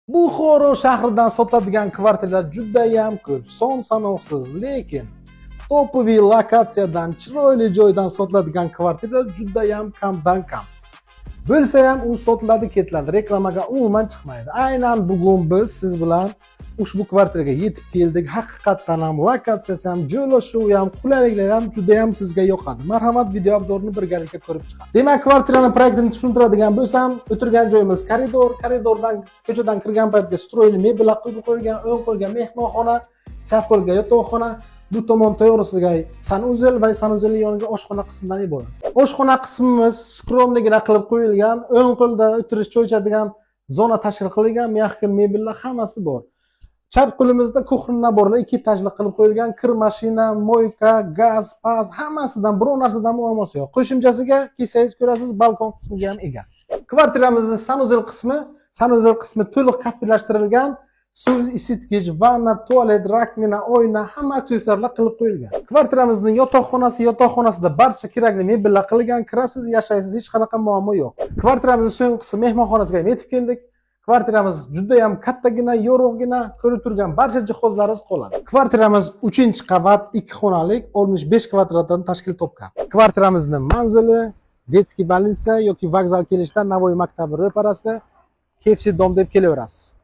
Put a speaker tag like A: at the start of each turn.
A: Buxoro shahridan sotiladigan kvartiralar juda ham ko'p, son sanoqsiz, lekin topoviy lokatsiyadan, chiroyli joydan sotiladigan kvartiralar juda ham kamdan kam. Bo'lsa ham u sotiladi, ketiladi, reklamaga umuman chiqmaydi. Aynan bugun biz siz bilan ushbu kvartiraga yetib keldik. Haqiqatan ham lokatsiyasi ham, joylashuvi ham, qulayliklari ham juda ham sizga yoqadi. Marhamat, video obzorini birgalikda ko'rib chiqamiz. Demak, kvartiraning proyektini tushuntiradigan bo'lsam, o'tirgan joyimiz koridor, koridordan ko'chadan kirgan paytga stroyli mebellar qo'yib qo'yilgan, o'ng qo'lga mehmonxona, chap qo'lga yotoqxona, bu tomon to'g'risiga sanuzel va sanuzelning yoniga oshxona qismidan iborat. Oshxona qismimiz skromligina qilib qo'yilgan, o'ng qo'lda o'tirish choy ichadigan zona tashkil qilingan, mehmon mebellar hammasi bor. Chap qo'limizda kuxni naborlar ikki etajli qilib qo'yilgan, kir mashina, moyka, gaz, paz hammasidan biror narsadan muammosi yo'q. Qo'shimchasiga kelsangiz ko'rasiz, balkon qismiga ham ega. Kvartiramizning sanuzel qismi to'liq kafelashtirilgan. Suv isitgich, vanna, tualet, rakmina, oyna hamma aksessuarlar qilib qo'yilgan. Kvartiramizning yotoqxonasida barcha kerakli mebellar qilingan, kirasiz, yashaysiz, hech qanaqa muammo yo'q. Kvartiramizning so'nggi qismi mehmonxonasiga yetib keldik. Kvartiramiz juda ham kattagina, yorug'gina, ko'rib turgan barcha jihozlaringiz qoladi. Kvartiramiz 3-qavat, 2 xonalik, 65 kvadratdan tashkil topgan. Kvartiramizning manzili Detskiy больница yoki vokzal kelishdan Navoiy maktabi ro'parasida KFC dom deb kelaverasiz.